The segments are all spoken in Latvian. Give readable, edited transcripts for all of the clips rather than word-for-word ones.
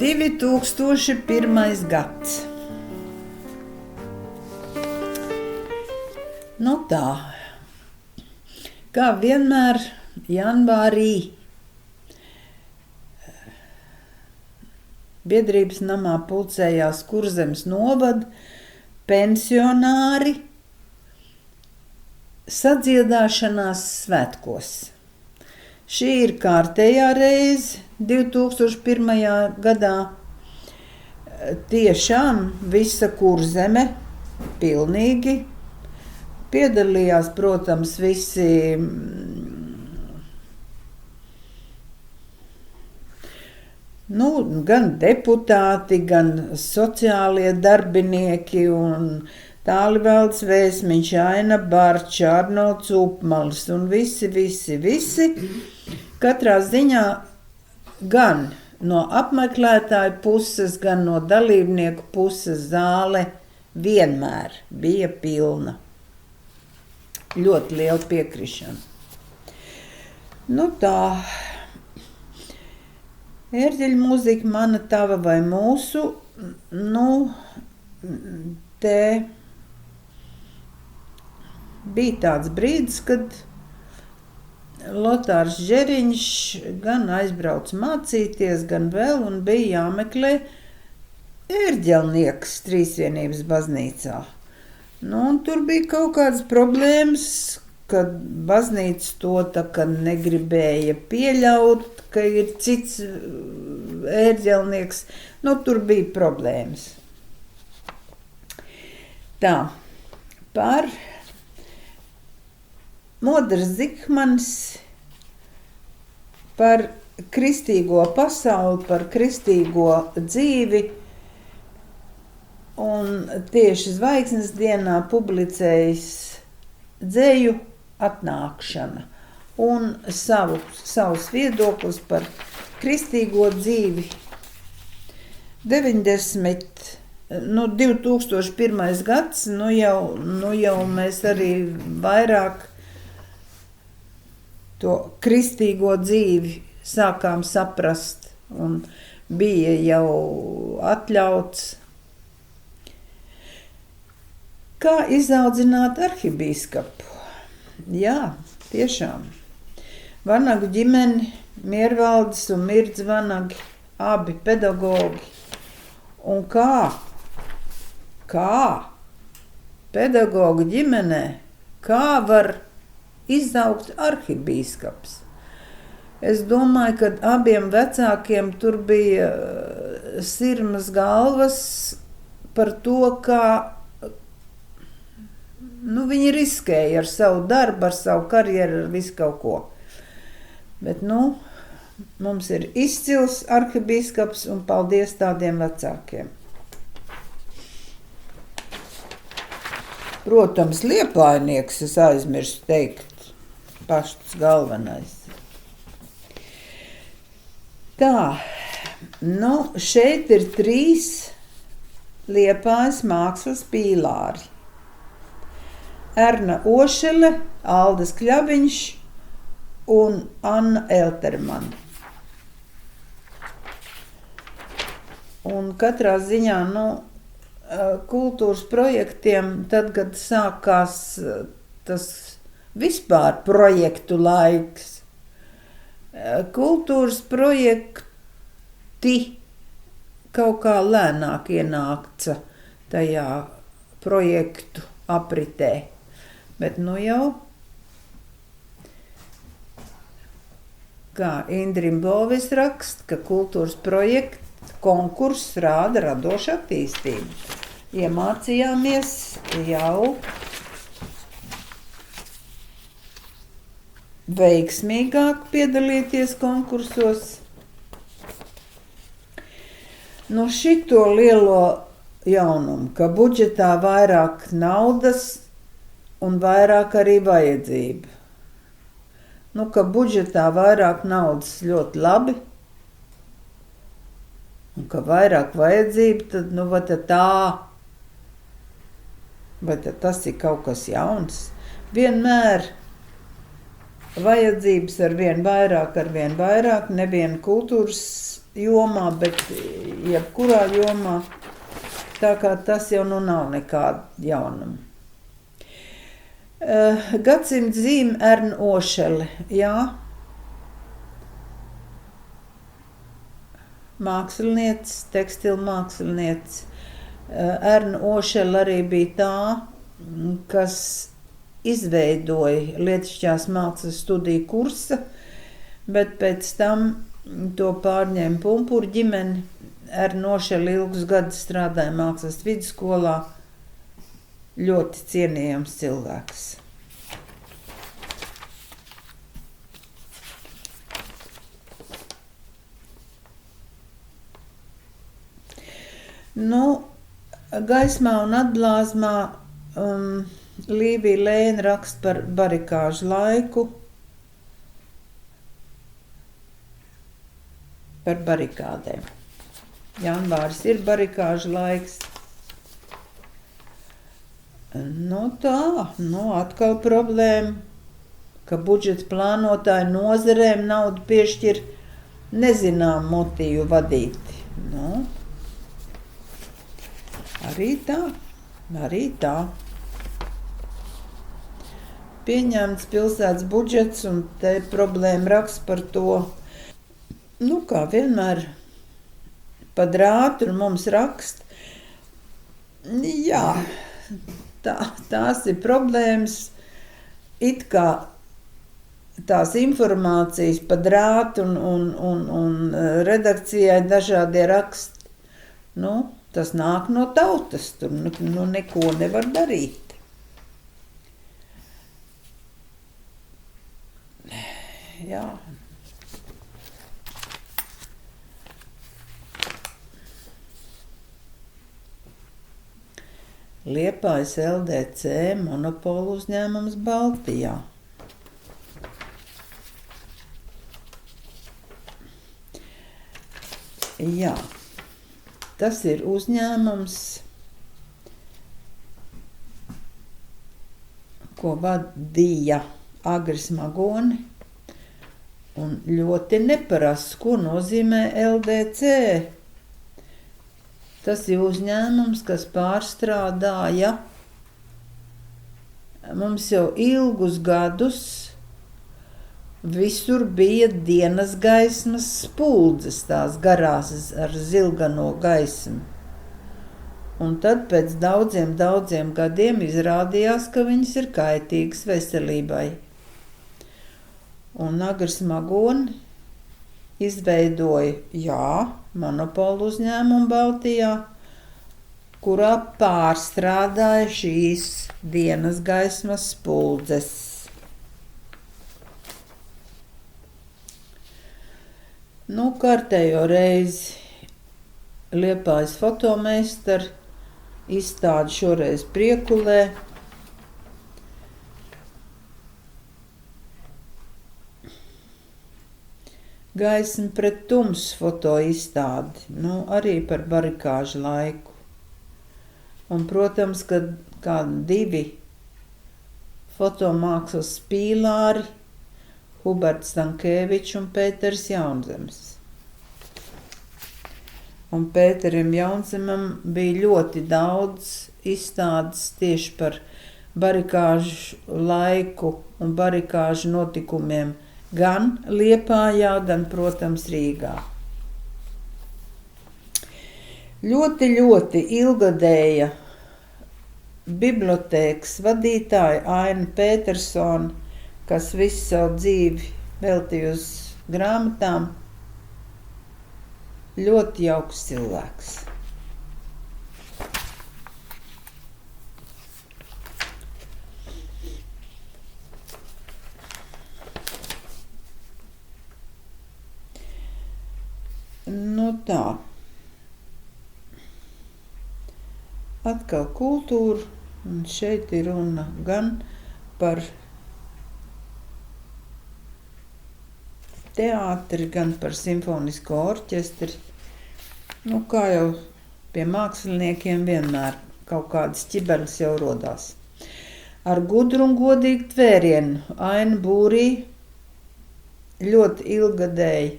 2001. gads. Nu tā, kā vienmēr janvārī biedrības namā pulcējās Kurzemes novada pensionāri sadziedāšanās svētkos. Šī ir kārtējā reize 2001. gadā. Tiešām visa Kurzeme pilnīgi piedalījās, protams, visi gan deputāti, gan sociālie darbinieki un Tālivalds Vēsmiņš, Aina Barča, Arnolds Upmalis un visi. Katrā ziņā gan no apmeklētāju puses, gan no dalībnieku puses zāle vienmēr bija pilna. Ļoti liela piekrišana. Nu tā, ērģeļu mūzika, mana, tava vai mūsu, te bija tāds brīdis, kad Lotārs Žeriņš gan aizbrauca mācīties, gan vēl, un bija jāmeklē ērģelnieks Trīsvienības baznīcā. Un tur bija kaut kādas problēmas, kad baznīca to tā kā negribēja pieļaut, ka ir cits ērģelnieks. Tur bija problēmas. Tā, par Modrs Zikmanis, par kristīgo pasauli, par kristīgo dzīvi, un tieši Zvaigznes dienā publicējis dzeju Atnākšana un savus viedoklis par kristīgo dzīvi. 2001. gads, jau mēs arī vairāk to kristīgo dzīvi sākām saprast, un bija jau atļauts. Kā izaudzināt arhibīskapu? Jā, tiešām. Vanagu ģimeni, Miervaldes un Mirdz Vanagi, abi pedagogi. Un kā pedagogu ģimenē, kā var izaugt arhibīskaps? Es domāju, ka abiem vecākiem tur bija sirmas galvas par to, kā viņi riskēja ar savu darbu, ar savu karjeru, ar visu kaut ko. Bet mums ir izcils arhibīskaps, un paldies tādiem vecākiem. Protams, liepainieks, es aizmirsu teikt, pašs galvenais. Tā, šeit ir 3 Liepājas mākslas pīlāri. Erna Ošele, Aldis Kļaviņš un Anna Eltermane. Un katrā ziņā, kultūras projektiem, tad, kad sākās tas vispār projektu laiks, kultūras projekti kaut kā lēnāk ienāca tajā projektu apritē. Bet jau, kā Indrim Bovis raksta, ka kultūras projektu konkurss rāda radošu attīstību. Iemācījāmies jau veiksmīgāk piedalīties konkursos. Šito lielo jaunumu, ka budžetā vairāk naudas un vairāk arī vajadzību. Ka budžetā vairāk naudas ļoti labi, un ka vairāk vajadzība, tad vai tas ir kaut kas jauns? Vienmēr vajadzības ar vien vairāk, neviena kultūras jomā, bet jebkurā jomā, tā kā tas jau nav nekāda jaunuma. Gadsimta zīme Erne Ošele, jā. Mākslinieca, tekstilmākslinieca. Erne Ošele arī bija tā, kas izveidoja lietišķās mākslas studiju kursa, bet pēc tam to pārņēma Pumpuru ģimene. Erne Ošele ilgus gadus strādāja mākslas vidusskolā. Ļoti cienījams cilvēks. Gaismā un atblāzmā Līvija Lēna raksta par barikāžu laiku, par barikādēm. Janvāris ir barikāžu laiks. Atkal problēma, ka budžeta plānotāji nozarēm naudu piešķir nezinām motīvu vadīti. Arī tā. Pieņemts pilsētas budžets un te problēma raksts par to. Kā vienmēr pa drātu un mums rakst. Jā, tās ir problēmas. It kā tās informācijas pa drātu un redakcijai dažādie raksti. Tas nāk no tautas, tur neko nevar darīt. Jā. Liepājas LDC monopolu uzņēmums Baltijā. Jā. Tas ir uzņēmums, ko vadīja Agris Magoni, un ļoti neparasts, ko nozīmē LDC. Tas ir uzņēmums, kas pārstrādāja mums jau ilgus gadus. Visur bija dienas gaismas spuldzes, tās garās ar zilgano gaismu. Un tad pēc daudziem gadiem izrādījās, ka viņas ir kaitīgas veselībai. Un Agris Magoni izveidoja, monopolu uzņēmumu Baltijā, kurā pārstrādāja šīs dienas gaismas spuldzes. Kārtējo reizi Liepājas fotomeistari izstādi šoreiz Priekulē. Gaisma pret tumsu foto izstādi, arī par barikāžu laiku. Un, protams, ka kādi 2 fotomākslas pīlāri, Huberts Stankēvičs un Pēters Jaunzems. Un Pēterim Jaunzemam bija ļoti daudz izstādes tieši par barikāžu laiku un barikāžu notikumiem gan Liepājā, gan, protams, Rīgā. Ļoti ilgadēja bibliotēkas vadītāja Aina Pētersona, kas visu savu dzīvi veltīja uz grāmatām. Ļoti jauks cilvēks. Tā. Atkal kultūra, un šeit ir runa gan par teātri, gan par simfonisko orķestri. Kā jau pie māksliniekiem vienmēr kaut kādas ķibeles jau rodās. Ar gudru un godīgu tvērienu Aina būrīja ļoti ilgadēji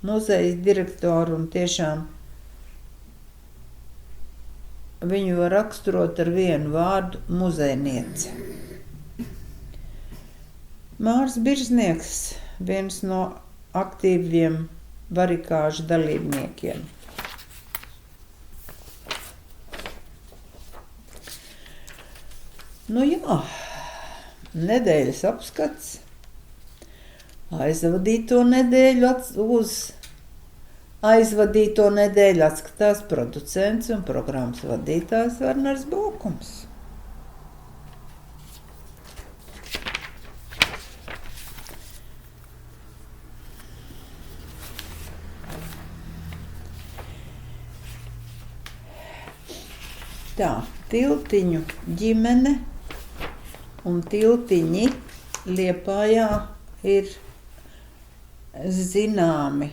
muzeja direktoru un tiešām viņu var raksturot ar vienu vārdu – muzejniece. Māris Birznieks, viens no aktīviem barikāžu dalībniekiem. Nu jā, nedēļas apskats. Aizvadīto nedēļu atskatās producents un programmas vadītājs Verners Bokums. Tā, Tiltiņu ģimene un Tiltiņi Liepājā ir zināmi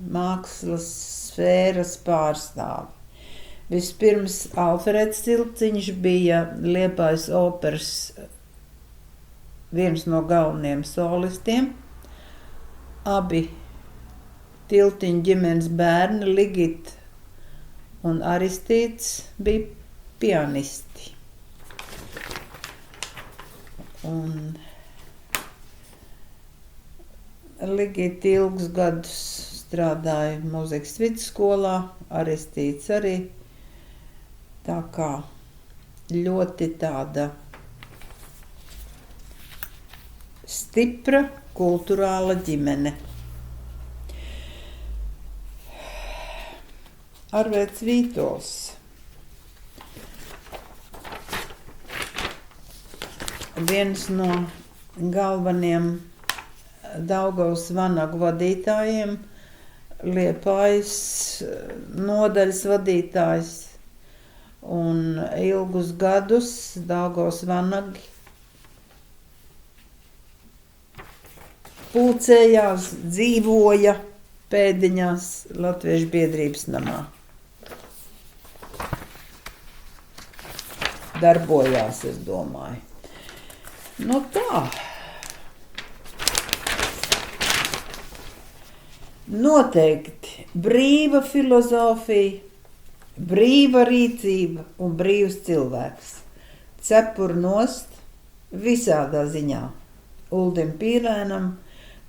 mākslas sfēras pārstāvi. Vispirms Alfreds Tiltiņš bija Liepājas operas viens no galvenajiem solistiem. Abi Tiltiņu ģimenes bērni, Ligita un Aristīts, bija pianisti. Un Ligita ilgus gadus strādāja mūzikas vidusskolā, Aristīts arī. Tā kā ļoti tāda stipra kulturāla ģimene. Arveids Vītols. Viens no galveniem Daugavas vanagu vadītājiem, Liepājas nodaļas vadītājs, un ilgus gadus Daugavas vanagi pulcējās, dzīvoja pēdiņās Latviešu biedrības namā. Darbojās, es domāju. Nu tā. Noteikti brīva filozofija, brīva rīcība un brīvs cilvēks. Cepur nost visādā ziņā. Uldim Pīrēnam,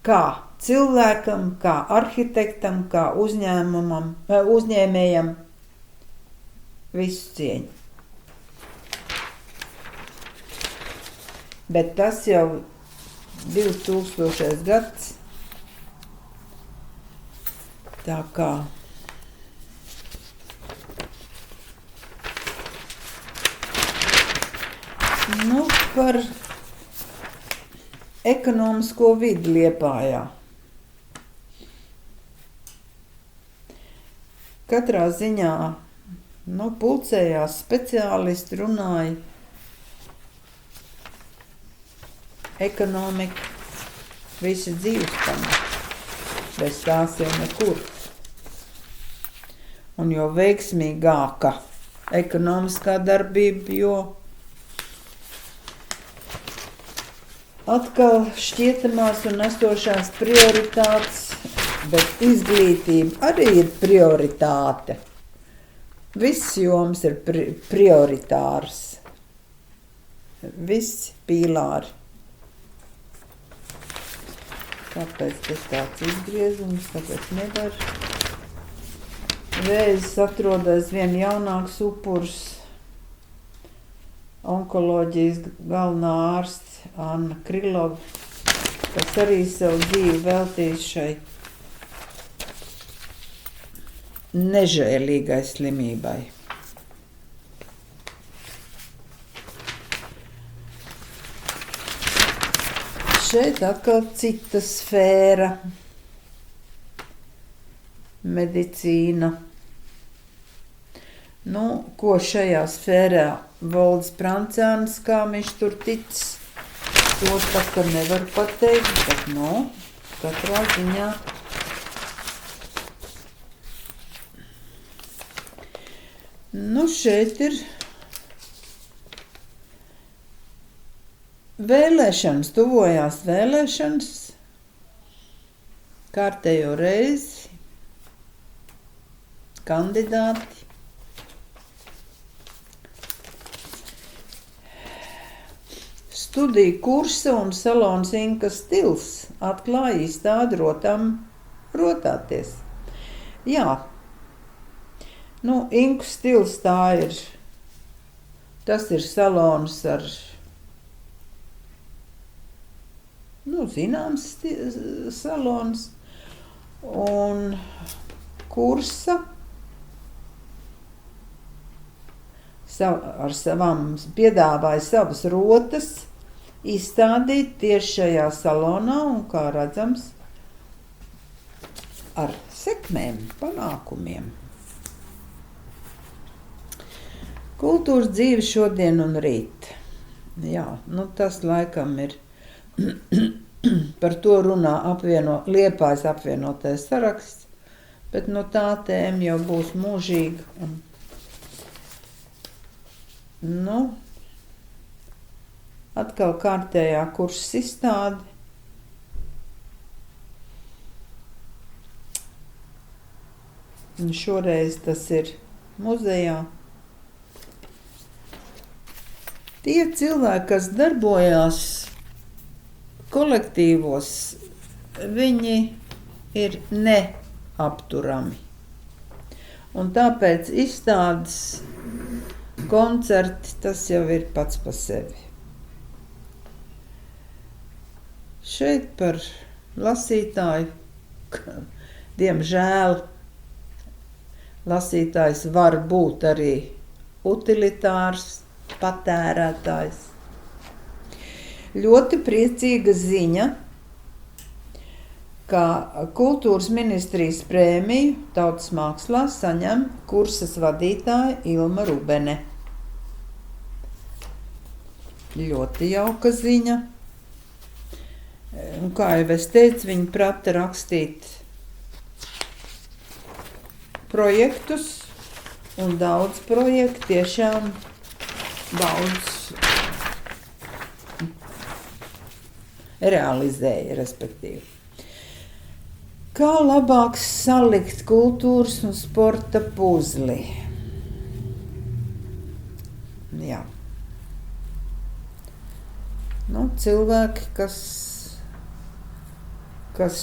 kā cilvēkam, kā arhitektam, kā uzņēmējam, visu cieņu. Bet tas jau 2000. gads, tā kā par ekonomisko vidi Liepājā. Katrā ziņā pulcējās speciālisti, runāja ekonomika, visi dzīves pamati, bez tās jau nekur. Un jo veiksmīgāka ekonomiskā darbība, jo atkal šķietamās un esošās prioritātes, bet izglītība arī ir prioritāte. Viss joms ir prioritārs. Visi pīlāri. Kāpēc tas tāds izgriezums, tāpēc nevar. Vēzis atrodas vien jaunāks upurs, onkoloģijas galvenā ārsts Anna Krilova, kas arī savu dzīvi veltīs šai nežēlīgai slimībai. Šeit atkal cita sfēra, medicīna. Ko šajā sfērā Voldis Prancānis, kā viņš tur ticis, to tā kā nevar pateikt, bet katrā ziņā. Šeit ir vēlēšanas, tuvojās vēlēšanas, kārtējo reizi kandidāti. Studiju kursa un salons Inka stils atklāja izstādi rotāties. Jā, Inku stils tas ir salons ar, zināms salons, un kursa piedāvāja savas rotas izstādīt tieši šajā salonā un, kā redzams, ar sekmēm, panākumiem. Kultūras dzīve šodien un rīt. Jā, tas laikam ir, par to runā Liepājas apvienotais saraksts, bet tā tēma jau būs mūžīga. Atkal kārtējā kursa izstāde. Un šoreiz tas ir muzejā. Tie cilvēki, kas darbojās kolektīvos, viņi ir neapturami. Un tāpēc izstādes, koncerti, tas jau ir pats par sevi. Šeit par lasītāju, diemžēl, lasītājs var būt arī utilitārs, patērētājs. Ļoti priecīga ziņa, ka Kultūras ministrijas prēmiju tautas mākslā saņem kursas vadītāja Ilma Rubene. Ļoti jauka ziņa. Un, kā jau es teicu, viņi prata rakstīt projektus, un daudz projektu tiešām daudz realizēja, respektīvi. Kā labāk salikt kultūras un sporta puzli? Jā. Cilvēki, kas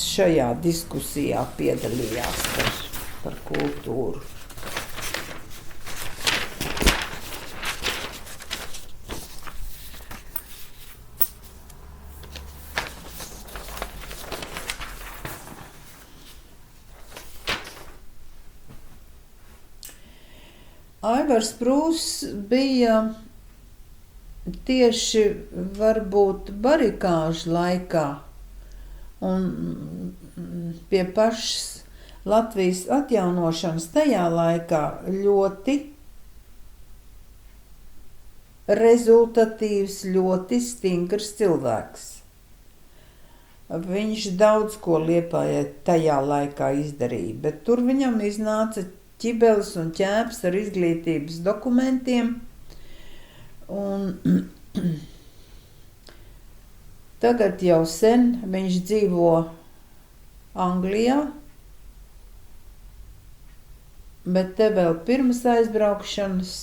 šajā diskusijā piedalījās par kultūru. Aivars Prūss bija tieši varbūt barikāžu laikā un pie pašas Latvijas atjaunošanas tajā laikā ļoti rezultatīvs, ļoti stingrs cilvēks. Viņš daudz ko Liepājai tajā laikā izdarīja, bet tur viņam iznāca ķibelis un ķēps ar izglītības dokumentiem. Un tagad jau sen viņš dzīvo Anglijā, bet te vēl pirms aizbraukšanas,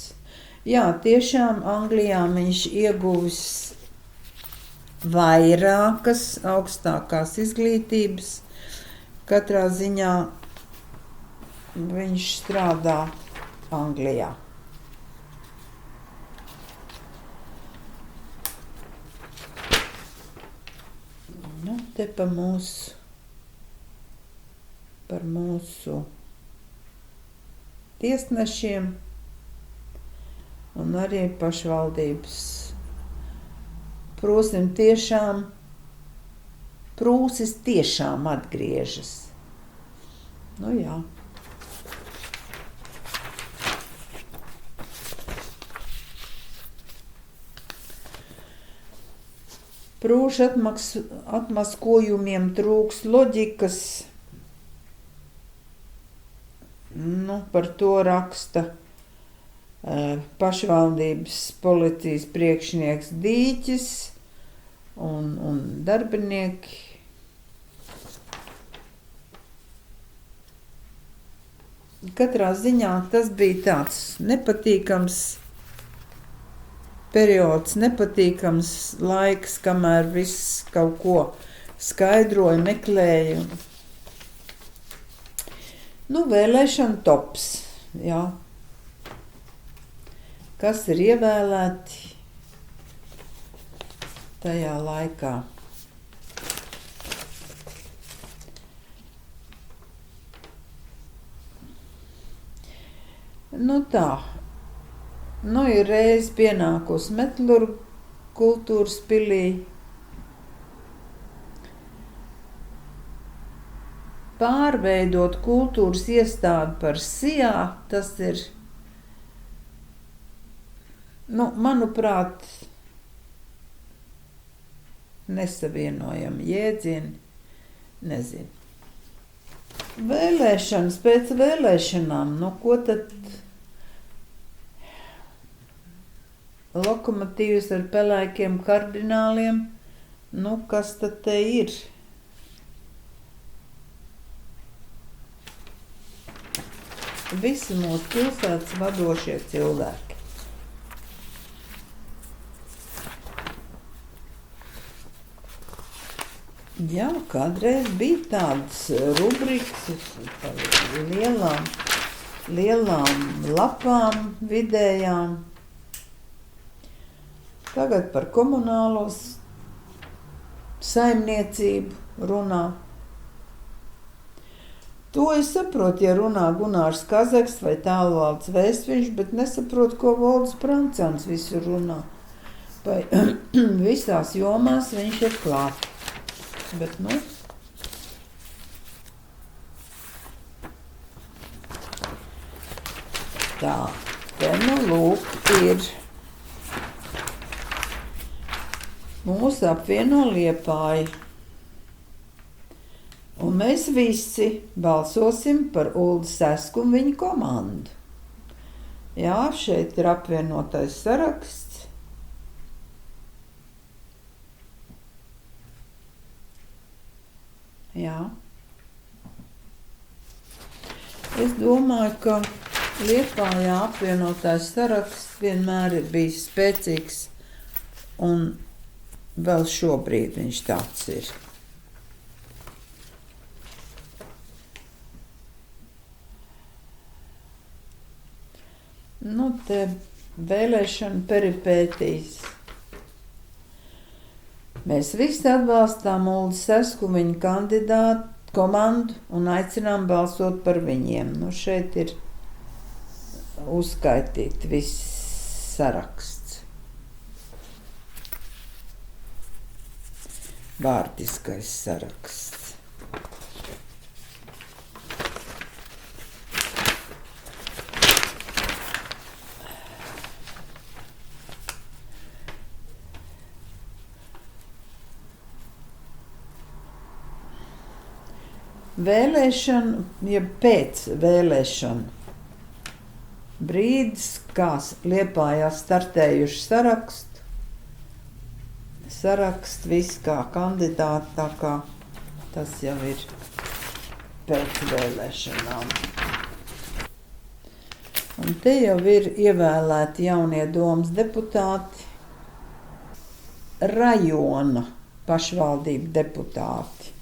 tiešām Anglijā viņš ieguvis vairākas augstākās izglītības. Katrā ziņā viņš strādā Anglijā. Te par mūsu tiesnešiem un arī pašvaldības. Prūsis tiešām atgriežas. Jā. Prūšu atmaskojumiem trūks loģikas. Par to raksta pašvaldības policijas priekšnieks Dīķis un darbinieki. katrā ziņā tas bija tāds nepatīkams periods, nepatīkams laiks, kamēr viss kaut ko skaidroja, meklēja. Vēlēšana tops, jā. Kas ir ievēlēti tajā laikā. Tā. Ir reiz pienākusi Metluru kultūras pilī. Pārveidot kultūras iestādi par SIA, tas ir, manuprāt, nesavienojami jēdzieni, nezinu. Vēlēšanas pēc vēlēšanām, ko tad Lokomotīvs ar pelēkiem kardināliem, kas tad te ir? Visi mūsu pilsētas vadošie cilvēki. Jā, kādreiz bija tādas rubrikas par lielām lapām, vidējām. Tagad par komunālo saimniecību runā. To es saprotu, ja runā Gunārs Kazaks vai Tālvalds Vēsviņš, bet nesaprotu, ko Voldis Prancāns visur runā. Vai visās jomās viņš ir klāt. Bet, tā, te lūk ir. Mūs apvieno Liepāja. Un mēs visi balsosim par Uldi Sesku un viņa komandu. Jā, šeit ir apvienotais saraksts. Jā. Es domāju, ka Liepājā apvienotais saraksts vienmēr ir bijis spēcīgs un vēl šobrīd viņš tāds ir. Te vēlēšana peripētīs. Mēs visi atbalstām Uldi Sesku, viņa kandidātu komandu un aicinām balsot par viņiem. Šeit ir uzskaitīti viss saraksts. Vārdiskais saraksts. Vēlēšana, ja pēc vēlēšana brīdis, kā Liepājā startējuši sarakst viss kā kandidāti, tā kā tas jau ir pēc vēlēšanām. Un te jau ir ievēlēti jaunie domas deputāti, rajona pašvaldību deputāti.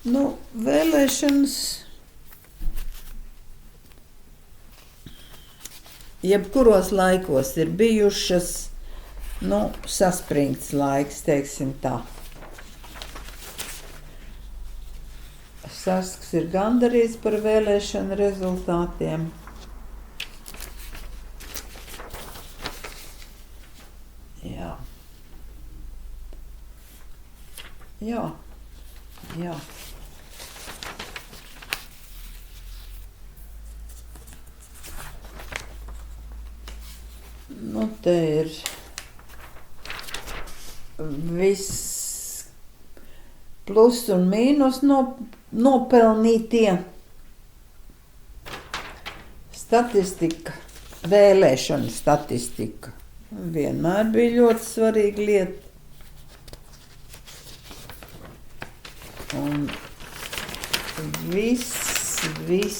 Vēlēšanas jebkuros laikos ir bijušas, saspringts laiks, teiksim tā. Sasks ir gandarīts par vēlēšanu rezultātiem. Jā. Te ir viss plus un mīnus nopelnītie. Statistika, vēlēšana statistika vienmēr bija ļoti svarīga lieta. Un viss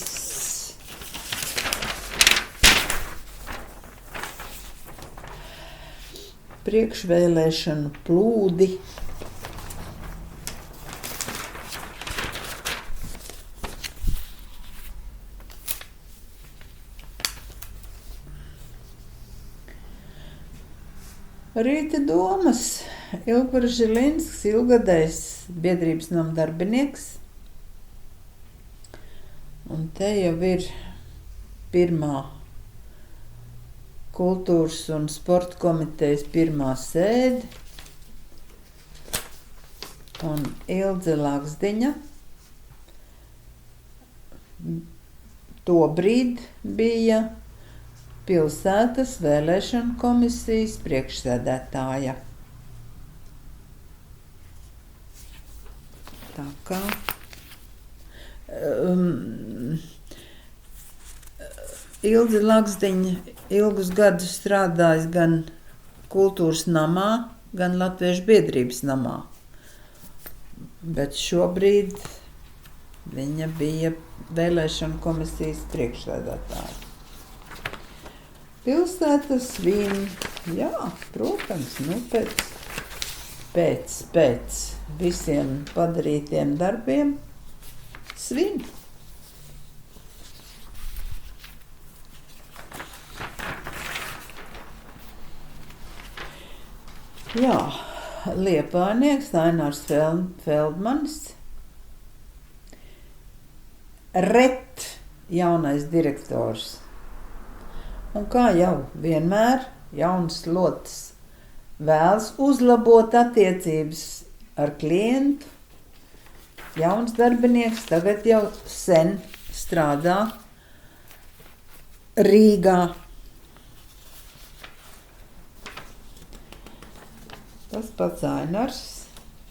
priekšvēlēšanu plūdi Rīta domas. Ilgvaris Žilinsks, ilgadējs biedrības nama darbinieks. Un te jau ir pirmā kultūras un sporta komitejas pirmā sēde. Un Ilze Lagzdiņa tobrīd bija pilsētas vēlēšanu komisijas priekšsēdētāja. Tā kā Ilze Lagzdiņa ilgus gadus strādājis gan kultūras namā, gan Latviešu biedrības namā. Bet šobrīd viņa bija vēlēšanu komisijas priekšsēdētāja. Pilsēta svin, jā, protams, pēc visiem padarītiem darbiem svin. Jā, liepājnieks Ainārs Feldmanis, jaunais direktors. Un kā jau vienmēr, jauns lots vēlas uzlabot attiecības ar klientu. Jauns darbinieks tagad jau sen strādā Rīgā. Tas pats Ainārs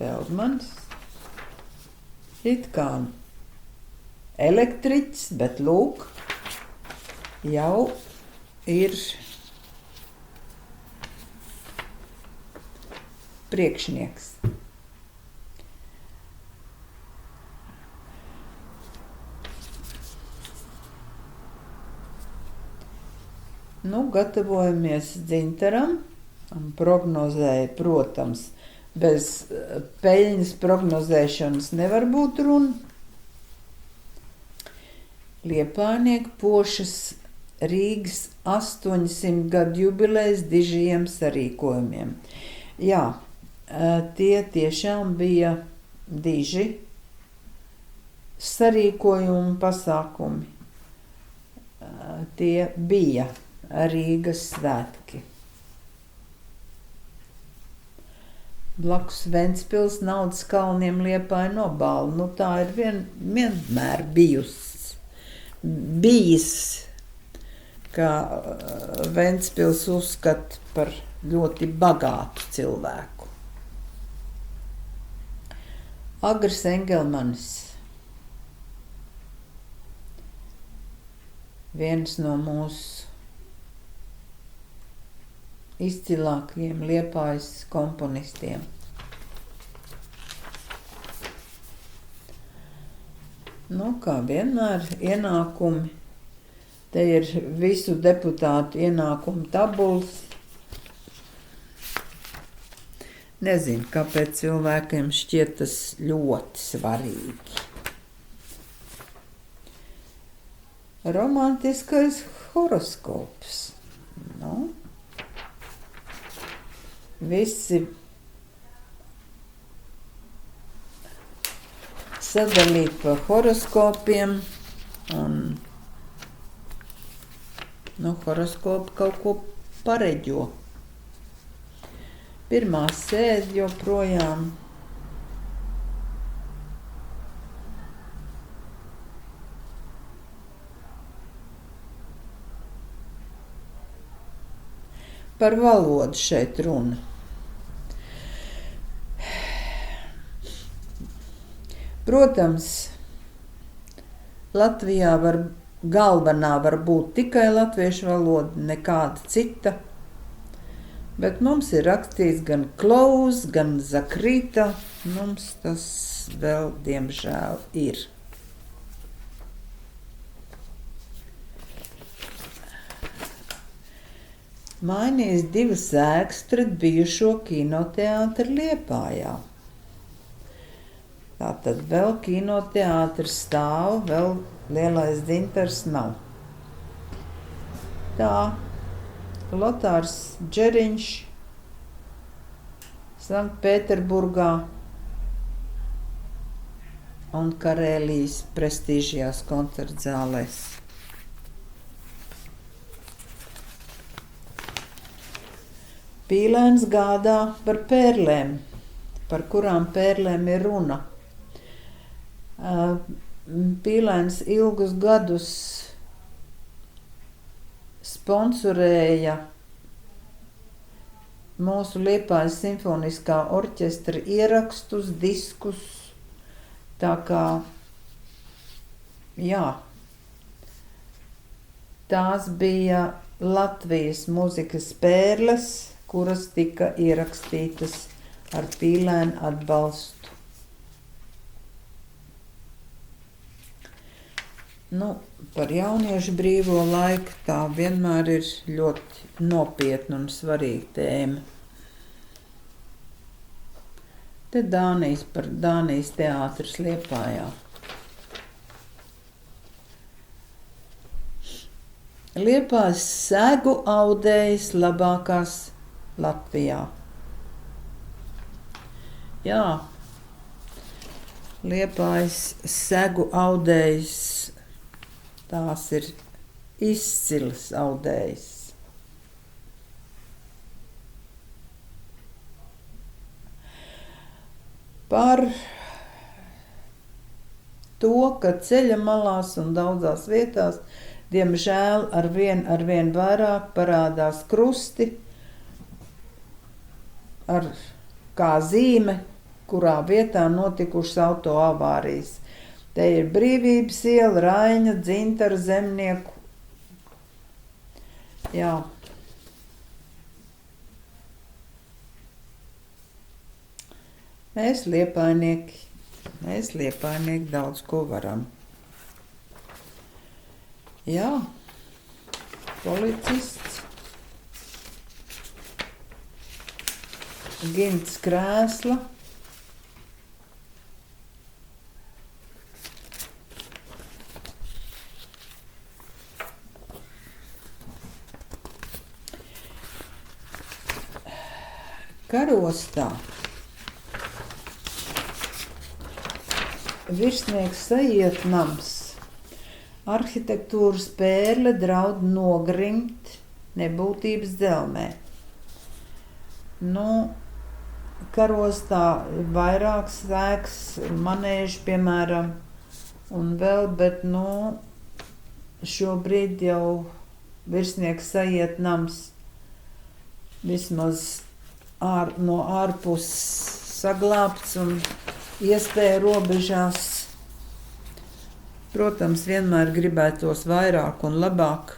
Feldmanis, it kā elektriķis, bet lūk, jau ir priekšnieks. Gatavojamies dzintaram un prognozēja, protams, bez peļņas prognozēšanas nevar būt runa. Liepājnieku pošas Rīgas 800 gadu jubilejas dižiem sarīkojumiem. Jā, tie tiešām bija diži sarīkojumu pasākumi. Tie bija Rīgas svētki. Blakus Ventspils naudas kalniem Liepāja nobāla. Tā ir vienmēr bijis, kā Ventspils uzskata par ļoti bagātu cilvēku. Agris Engelmanis, viens no mūsu izcilākajiem Liepājas komponistiem. Kā vienmēr, ienākumi. Te ir visu deputātu ienākumu tabulas. Nezinu, kāpēc cilvēkiem šķiet tas ļoti svarīgi. Romantiskais horoskops. Visi sadalīt pa horoskopiem un horoskopi kaut ko pareģo. Pirmā sēde joprojām. Par valodu šeit runa. Protams, Latvijā galvenā var būt tikai latviešu valoda, nekāda cita, bet mums ir rakstīts gan klaus, gan zakrita, mums tas vēl, diemžēl, ir. mainījis 2 ēkas pret bijušo kinoteātri Liepājā. Tātad vēl kinoteātris stāv, vēl Lielais dzintars nav. Tā, Lotārs Džeriņš Sanktpēterburgā un Karēlijas prestīžajās koncertzālēs. Pīlēns gādā par pērlēm, par kurām pērlēm ir runa. Pīlēns ilgus gadus sponsorēja mūsu Liepājas simfoniskā orķestra ierakstus, diskus, tā kā, jā, tās bija Latvijas muzikas pērles, kuras tika ierakstītas ar Pīlēna atbalstu. Par jauniešu brīvo laiku tā vienmēr ir ļoti nopietna un svarīga tēma. Te Dānijas teātris Liepājā. Liepājas segu audējs labākās Latvijā. Jā, Liepājas segu audējs, tās ir izcils audējs. Par to, ka ceļa malās un daudzās vietās, diemžēl arvien vairāk parādās krusti, kā zīme, kurā vietā notikušas auto avārijas. Te ir Brīvības iela, Raiņa, Dzintara, Zemnieku. Jā. Mēs liepainieki daudz ko varam. Jā, policists. Gints Krēsla. Karostā. Virsnieks Sajietnams. Arhitektūras pērle draud nogrimt nebūtības dzelmē. Karostā vairākas ēkas, manēži, piemēram, un vēl, bet, šobrīd jau virsnieks Sajietnams vismaz no ārpuses saglābts un iespēja robežās. Protams, vienmēr gribētos vairāk un labāk,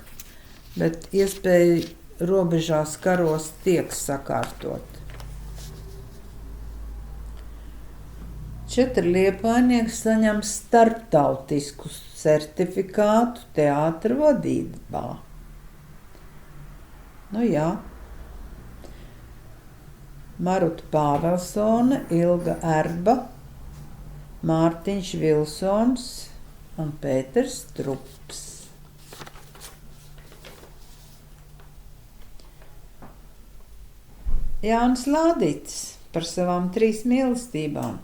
bet iespēja robežās karos tiek sakārtot. 4 liepainieki saņem starptautisku certifikātu teātra vadībā. Jā. Maruta Pāvelsone, Ilga Erba, Mārtiņš Vilsons un Pēters Trups. Jānis Lādītis par savām 3 mīlestībām.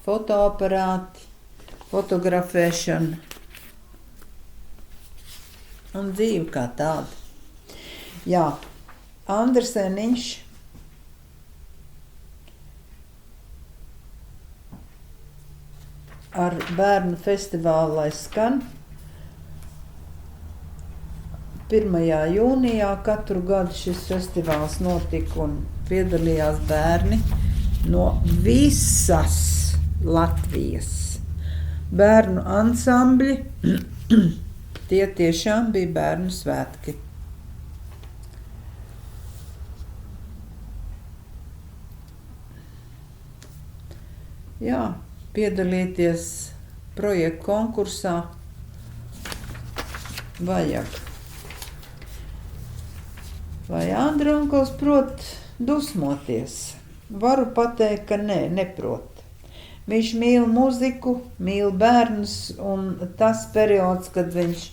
Fotoaparāti, fotografēšana un dzīve kā tāda. Jā, Anderseniņš ar bērnu festivālu lai skan 1. jūnijā katru gadu šis festivāls notika un piedalījās bērni no visas Latvijas. Bērnu ansambļi, tie tiešām bija bērnu svētki. Jā, piedalīties projektu konkursā vajag. Vai Andronkos prot dusmoties? Varu pateikt, ka nē, neprot. Viņš mīl muziku, mīl bērnus, un tas periods, kad viņš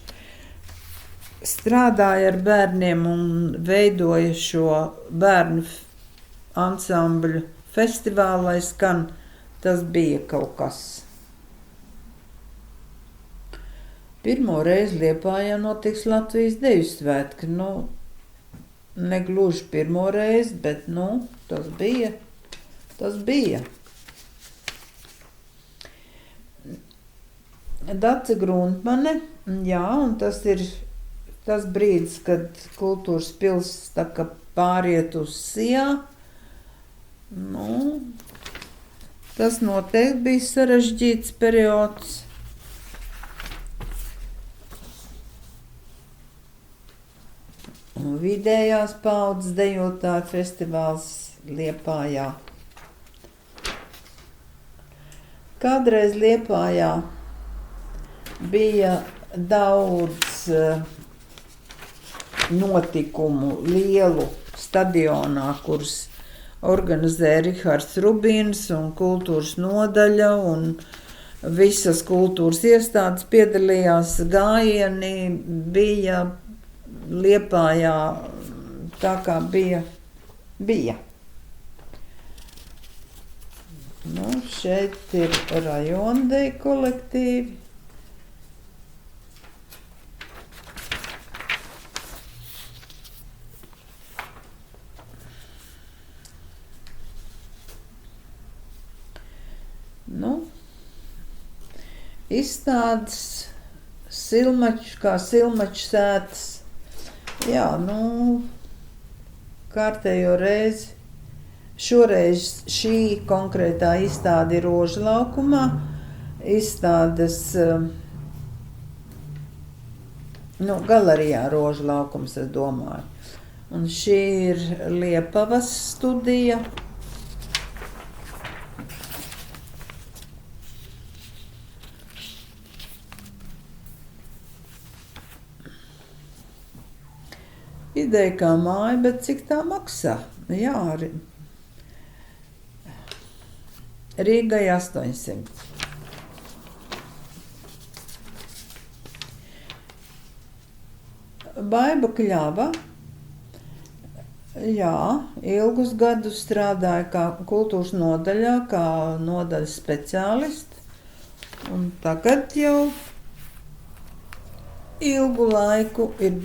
strādāja ar bērniem un veidoja šo bērnu ansambļu festivālu, lai skan, tas bija kaut kas. Pirmo reizi Liepājā notiks Latvijas Deju svētki. Negluži pirmo reizi, bet, tas bija. Dace Gruntmane, jā, un tas ir tas brīdis, kad kultūras pils tā kā pāriet uz Sijā. Tas noteikti bija sarežģīts periods. Un vidējās paaudzes dejotāju festivāls Liepājā. Kādreiz Liepājā bija daudz notikumu lielu stadionā, kurus organizēja Rihards Rubīns un kultūras nodaļa, un visas kultūras iestādes piedalījās, gājieni bija Liepājā, tā kā bija. Šeit ir rajona deju kolektīvi. Izstādes Silmaču sētas. Jā, kārtējo reizi. Šoreiz šī konkrētā izstāde ir Rožu laukumā. Izstādes galerijā Rožu laukums, es domāju. Un šī ir Liepavas studija. Ideja kā māja, bet cik tā maksā? Jā, Rīgai 800. Baiba Kļava. Jā, ilgus gadus strādāja kā kultūras nodaļā, kā nodaļas speciālists. Un tagad jau ilgu laiku ir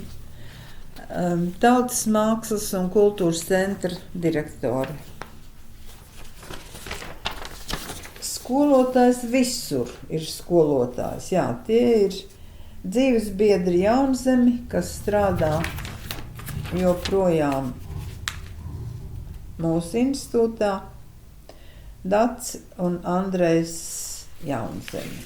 Tautas mākslas un kultūras centra direktori. Skolotājs visur ir skolotājs. Jā, tie ir dzīves biedri Jaunzemi, kas strādā joprojām mūsu institūtā. Dace un Andrejs Jaunzemi.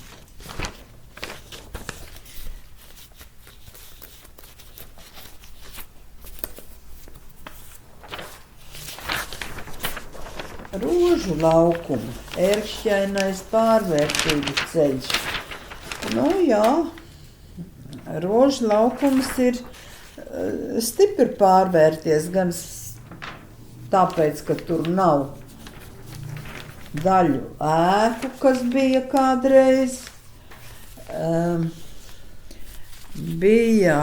Rožu laukumu, ērkšķainais pārvērtību ceļš. Jā, Rožu laukums ir stipri pārvērties, gan tāpēc, ka tur nav daļu ēku, kas bija kādreiz. Bija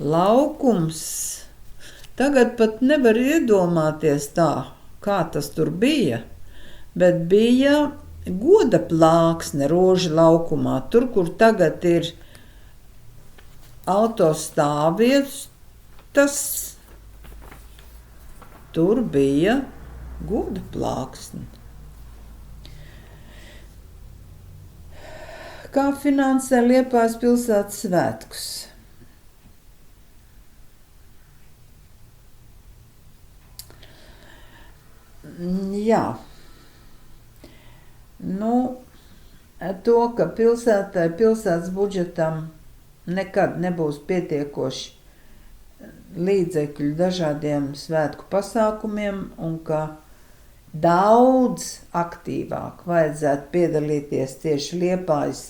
laukums. Tagad pat nevar iedomāties tā, kā tas tur bija, bet bija goda plāksne Rožu laukumā. Tur, kur tagad ir autostāvvietas, tur bija goda plāksne. Kā finansē Liepājas pilsētas svētkus? Jā. To, ka pilsētas budžetam nekad nebūs pietiekoši līdzekļu dažādiem svētku pasākumiem un ka daudz aktīvāk vajadzētu piedalīties tieši Liepājas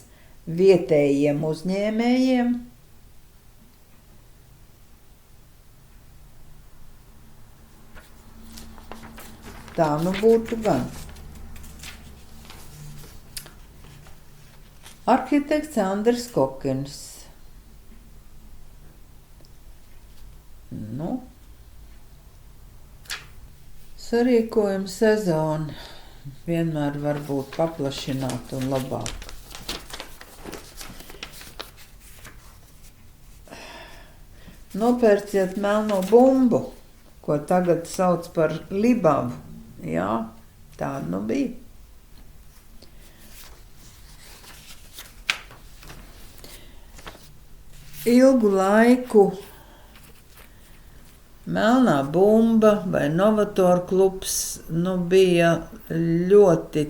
vietējiem uzņēmējiem. Tā nu būtu gan. Arhitekts Andris Kokins. Nu, sarīkojuma sezona vienmēr var būt paplašināta un labāk. Nopērciet melno bumbu, ko tagad sauc par libavu. Jā, tāda nu bija. Ilgu laiku melnā bumba vai novatoru klubs bija ļoti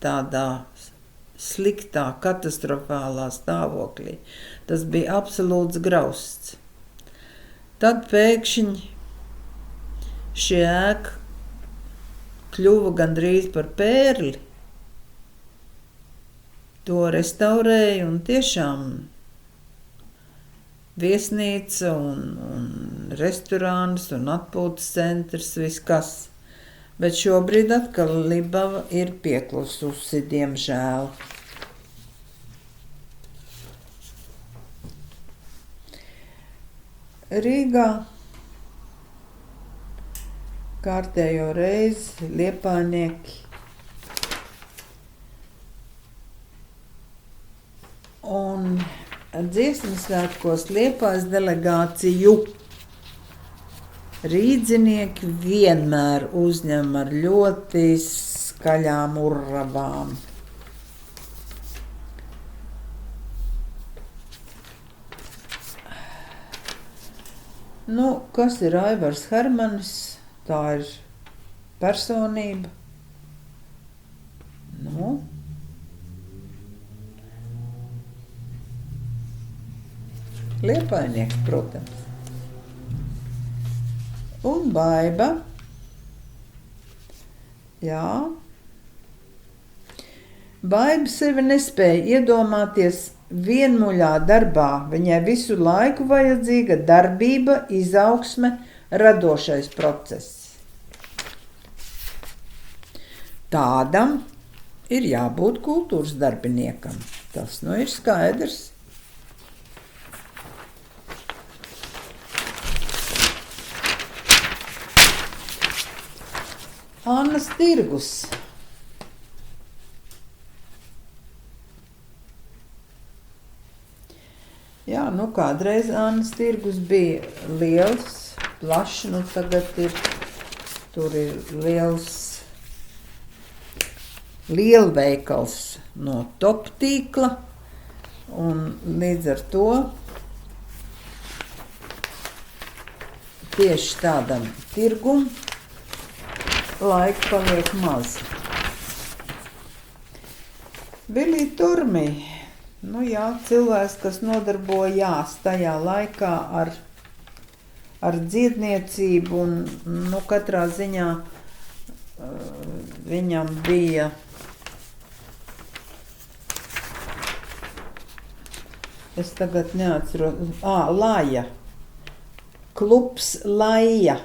tādā sliktā, katastrofālā stāvoklī. Tas bija absolūts grausts. Tad pēkšņi šī ēka kļuva gandrīz par pērli. To restaurēja un tiešām viesnīca un restorāns un atpūtas centrs, viss kas. Bet šobrīd atkal Libava ir pieklususi, diemžēl. Rīgā kārtējo reizi liepājnieki un dziesmu svētkos Liepājas delegāciju rīdzinieki vienmēr uzņem ar ļoti skaļām urravām. Nu, kas ir Aivars Hermanis? Tā ir personība. Nu, liepājnieks, protams. Un Baiba. Jā. Baiba sevi nespēja iedomāties vienmuļā darbā. Viņai visu laiku vajadzīga darbība, izaugsme, radošais process. Tādam ir jābūt kultūras darbiniekam. Tas nu ir skaidrs. Annas tirgus. Jā, nu kādreiz Annas tirgus bija liels, plašs, nu tagad tur ir lielveikals no top tīkla, un līdz ar to tieši tādam tirgum laika paliek maz. Vilī Turmī, nu jā, cilvēks, kas nodarbojās tajā laikā ar dziedniecību, un nu katrā ziņā viņam bija es tagad neatceros, Laja, klubs Laja.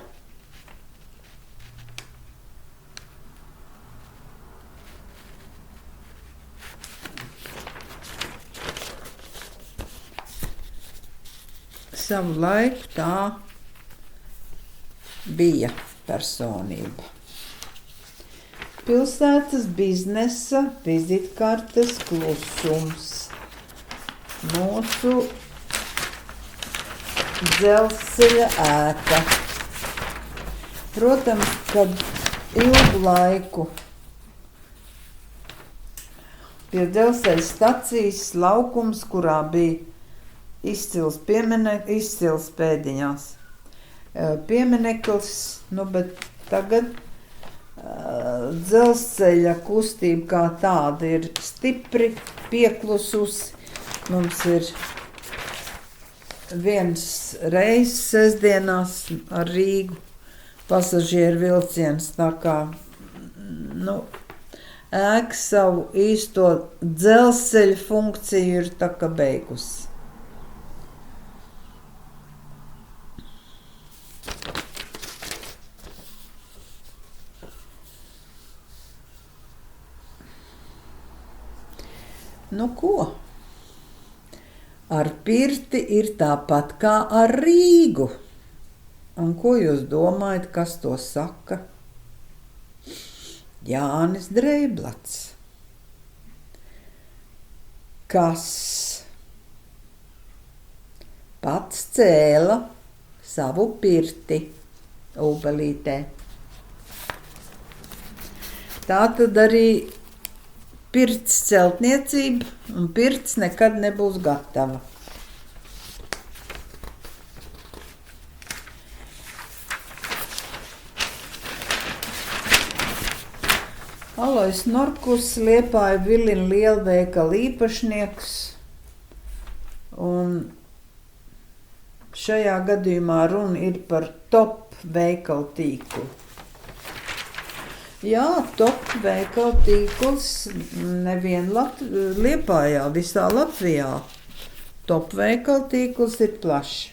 Savu laiku tā bija personība. Pilsētas biznesa vizitkartes klusums. Mūsu dzelzceļa ēka. Protams, kad ilgu laiku pie dzelzceļa stacijas laukums, kurā bija izcils pēdiņās piemineklis, nu, bet tagad dzelzceļa kustība kā tāda ir stipri pieklususi. Mums ir viens reizes sestdienās ar Rīgu pasažieru vilciens, tā kā, nu, ēka savu īsto dzelzceļa funkciju ir tā kā beigusi. Nu ko? Ar Pirti ir tāpat kā ar Rīgu. Un ko jūs domājat, kas to saka? Jānis Dreiblats. Kas pats cēla savu pirti Ūbelītē. Tā tad arī pirts celtniecība un pirts nekad nebūs gatava. Alois Norkus, Liepāja Vilina lielveikala īpašnieks, un šajā gadījumā runa ir par top veikalu tīklu. Jā, top veikalu tīkls nevien Liepājā, visā Latvijā. Top veikalu tīkls ir plašs.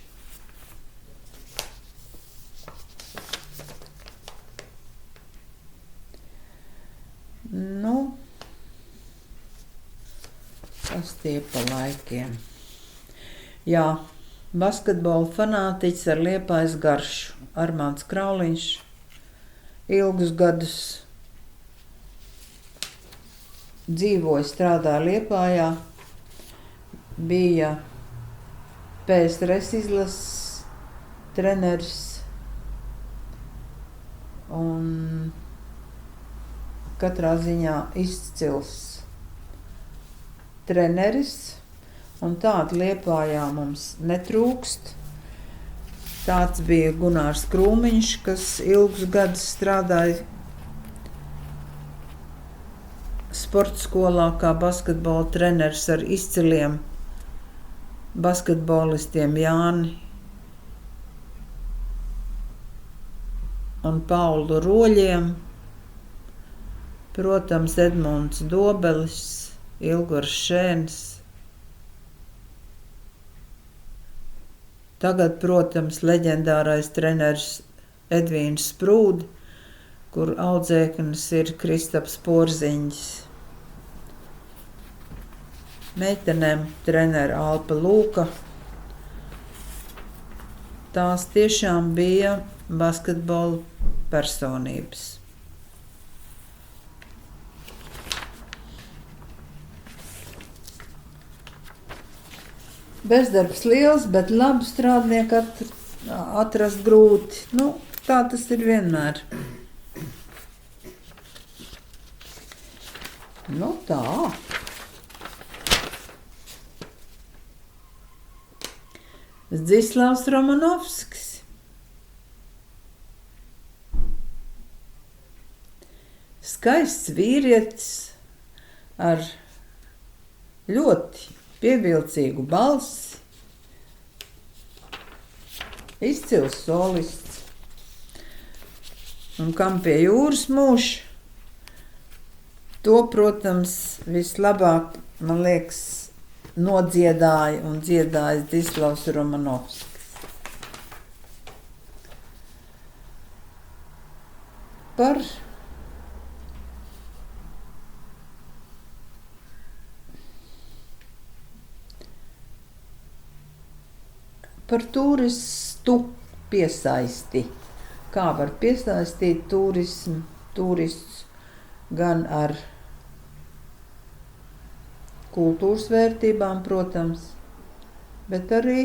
Nu, kas tie pa laikiem? Jā, basketbola fanātiķis ar Liepājas garšu, Armāns Krauliņš, ilgus gadus dzīvoja, strādāja Liepājā, bija PSRS izlases treneris un katrā ziņā izcils treneris, un tādu Liepājā mums netrūkst. Tāds bija Gunārs Krūmiņš, kas ilgus gadus strādāja sporta skolā kā basketbola treneris ar izciliem basketbolistiem Jāni un Paulu Roļiem. Protams, Edmunds Dobelis, Ilgars Šēns. Tagad, protams, leģendārais treneris Edvīns Sprūdi, kur audzēknis ir Kristaps Porziņģis. Meitenēm trenera Alpa Lūka. Tās tiešām bija basketbola personības. Bezdarbs liels, bet labu strādnieku atrast grūti. Nu, tā tas ir vienmēr. Nu, tā. Zdzislavs Romanovskis. Skaists vīrietis ar ļoti pievilcīgu balsi, izcils solists, un kam pie jūras mūž, to, protams, vislabāk, man liekas, nodziedāja un dziedāja Zdzislavs Romanovskis. Par turistu piesaisti. Kā var piesaistīt turistus gan ar kultūras vērtībām, protams, bet arī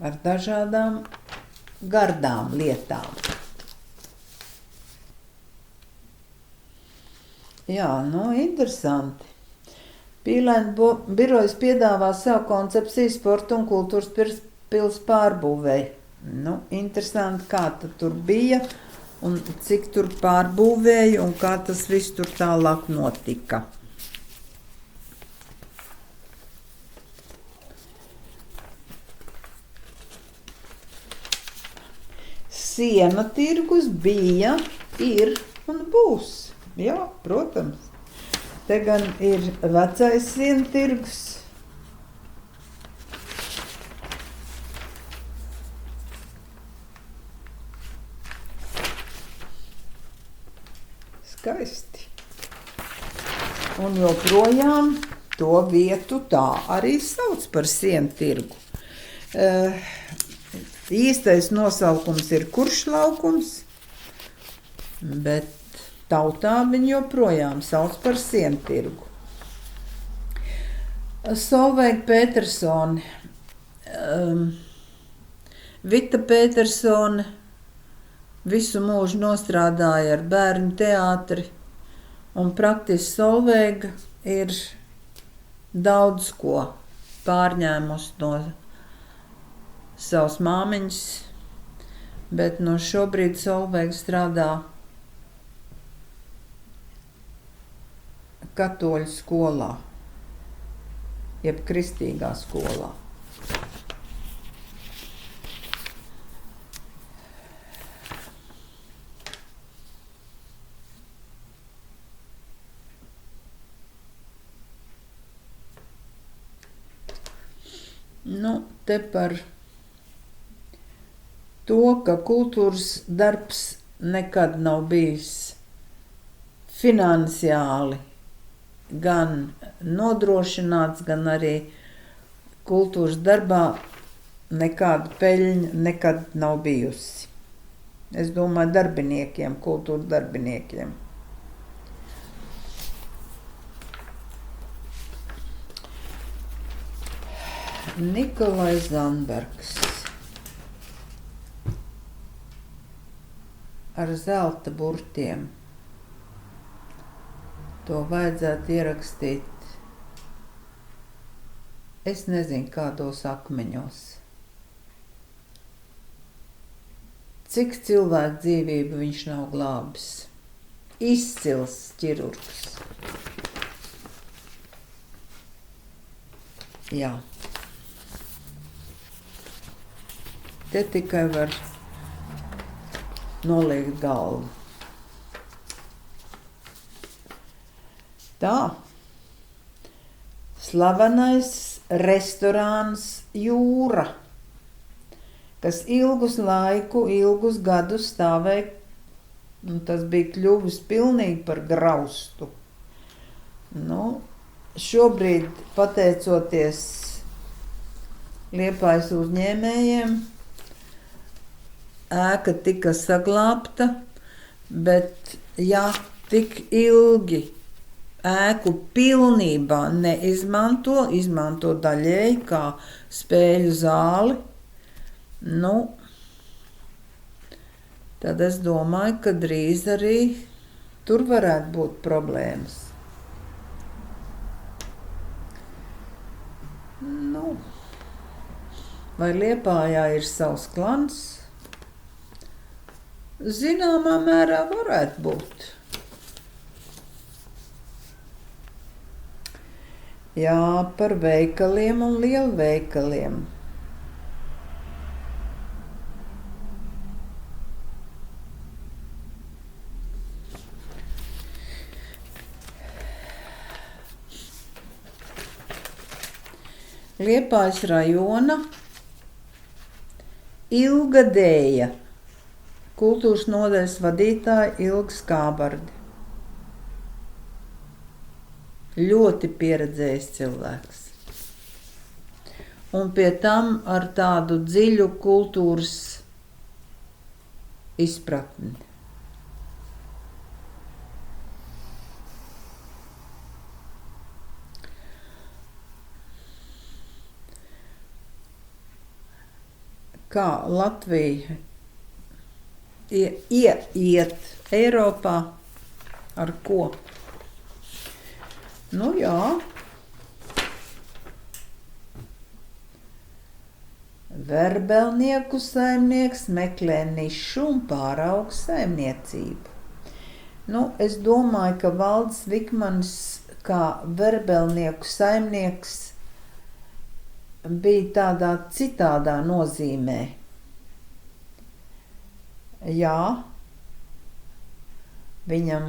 ar dažādām gardām lietām. Jā, nu, interesanti. Pīlēna birojas piedāvā savu koncepciju sporta un kultūras pils pārbūvēji. Nu, interesanti, kā tur bija un cik tur pārbūvēja un kā tas viss tur tālāk notika. Siena tirgus bija Ir un būs. Jā, protams. Te gan ir vecais sientirgus. Skaisti. Un joprojām to vietu tā arī sauc par sientirgu. Īstais nosaukums ir Kuršlaukums, bet tautā viņu joprojām sauc par sientirgu. Solveiga Petersone, Vita Petersone visu mūžu nostrādāja ar bērnu teātri, un praktiski Solveiga ir daudz ko pārņēmusi no savas māmiņas, bet no šobrīd Solveiga strādā katoļu skolā, jeb kristīgā skolā. Nu, te par to, ka kultūras darbs nekad nav bijis finansiāli gan nodrošināts, gan arī kultūras darbā nekāda peļņa nekad nav bijusi. Es domāju darbiniekiem, kultūras darbiniekiem. Nikolais Zandbergs ar zelta burtiem. To vajadzētu ierakstīt, es nezinu, kādos akmeņos. Cik cilvēku dzīvību viņš nav glābis. Izcils ķirurgs. Jā. Te tikai var noliekt galvu. Tā. Slavenais restorāns Jūra, kas ilgus gadus stāvēja, un tas bija kļuvis pilnīgi par graustu. Nu, šobrīd, pateicoties Liepājas uzņēmējiem, ēka tika saglābta, bet ja tik ilgi ēku pilnībā izmanto daļēji kā spēļu zāli, nu, tad es domāju, ka drīz arī tur varētu būt problēmas. Nu, vai Liepājā ir savs klans? Zināmā mērā varētu būt. Jā, par veikaliem un lielveikaliem. Liepājas rajona ilgadēja kultūras nodaļas vadītāja Ilga Skābarde. Ļoti pieredzējis cilvēks. Un pie tam ar tādu dziļu kultūras izpratni. Kā Latvija iet Eiropā, ar ko? Nu jā, verbelnieku saimnieks meklē nišu un pārauga saimniecību. Nu, es domāju, ka Valdis Vikmanis kā verbelnieku saimnieks bija tādā citādā nozīmē. Jā, viņam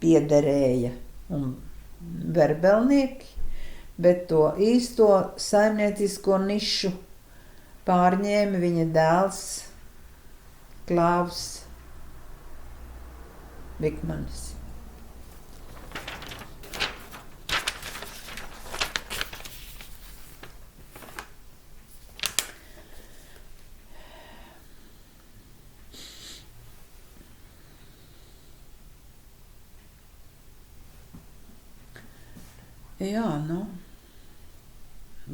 piederēja un verbelnieki, bet to īsto saimniecisko nišu pārņēma viņa dēls Klāvs Vikmanis. Jā,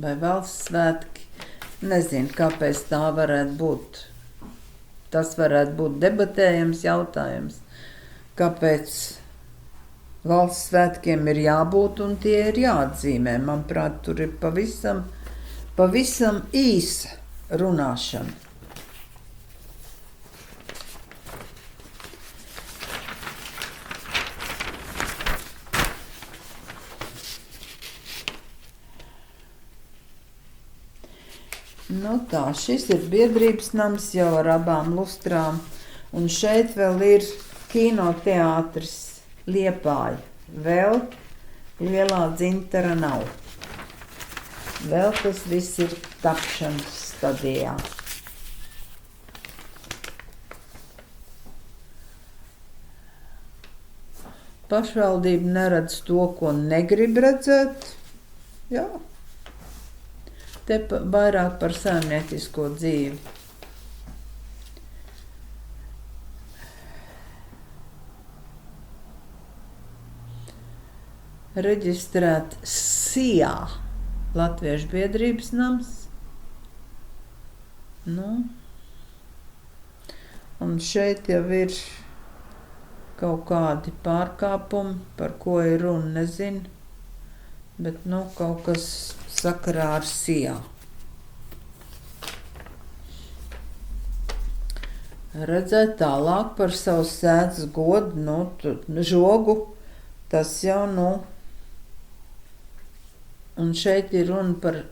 vai valsts svētki, nezinu, kāpēc tā varētu būt. Tas varētu būt debatējams jautājums, kāpēc valsts svētkiem ir jābūt un tie ir jāatzīmē. Manuprāt, tur ir pavisam īsa runāšana. Tā, šis ir biedrības nams jau ar abām lustrām, un šeit vēl ir kinoteātris Liepāja. Vēl lielā dzintara nav. Vēl tas viss ir tapšanas stadijā. Pašvaldība neredz to, ko negrib redzēt. Jā. Te vairāk par saimniecisko dzīvi. Reģistrēt SIA, Latviešu biedrības nams. Un šeit jau ir kaut kādi pārkāpumi, par ko ir runa, nezinu. Bet, kaut kas sakarā ar SIA. Redzēt tālāk par savu sēdes godu, žogu, tas jau, un šeit ir runa par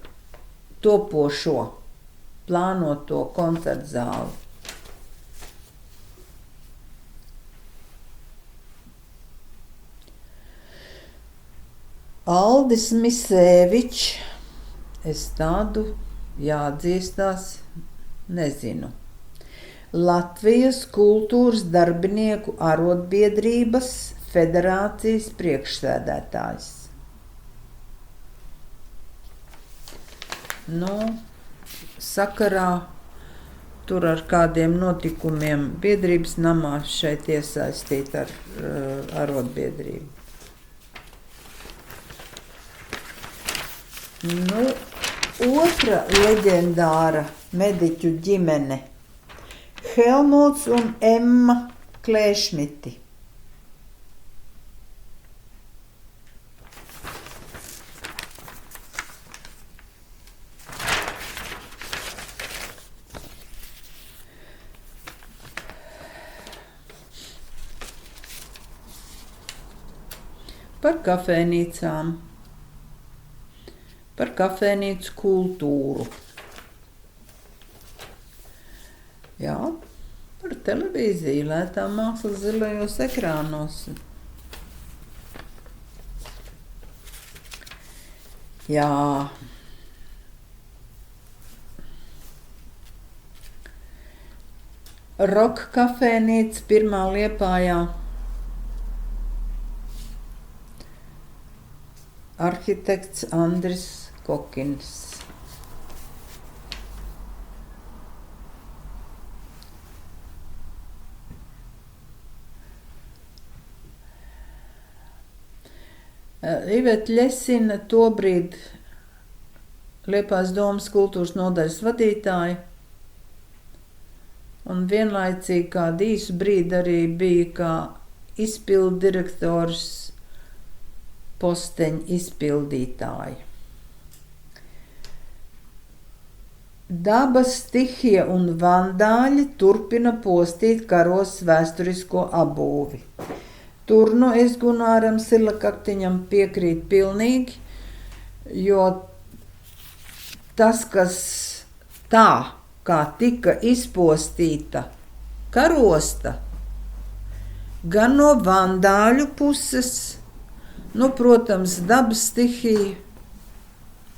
topošo, plānoto koncertu zāli. Aldis Misēvičs, es tādu jāatzīstās, nezinu. Latvijas kultūras darbinieku arotbiedrības federācijas priekšsēdētājs. Sakarā tur ar kādiem notikumiem biedrības namā šeit iesaistīt ar arotbiedrību. Otra leģendāra mediķu ģimene – Helmuts un Emma Klēšmiti. Par kafejnīcām. Par kafejnīcu kultūru. Jā, par televīziju, lētā māksla zilajos ekrānos. Jā. Roka kafejnīca pirmā Liepājā. Arhitekts Andris Kokins. Iveta Ļesina, tobrīd Liepājas domas kultūras nodaļas vadītāja, un vienlaicīgi kādu īsu brīdi arī bija kā izpildu direktors posteņa izpildītāja. Dabas stihija un vandāļi turpina postīt karos vēsturisko apbūvi. Tur es Gunāram Silakaktiņam piekrīt pilnīgi, jo tas, kas tā, kā tika izpostīta karosta, gan no vandāļu puses. Nu, protams, dabas stihija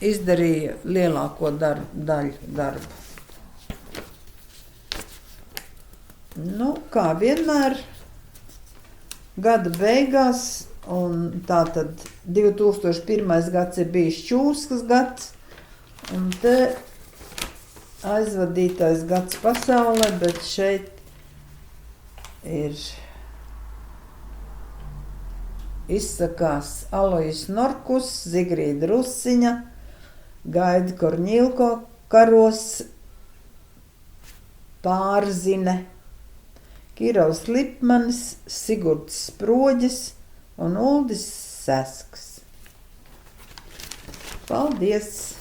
izdarīja lielāko daļu darbu. Nu, kā vienmēr, gada beigās, un tātad 2001. Gads ir bijis čūskas gads, un te aizvadītais gads pasaulē, bet šeit ir izsakās Alojs Norkus, Zigrīda Rusiņa, Gaida Korņilko, Karos Pārzine, Kirovs Lipmanis, Sigurds Sproģis un Uldis Sesks. Paldies!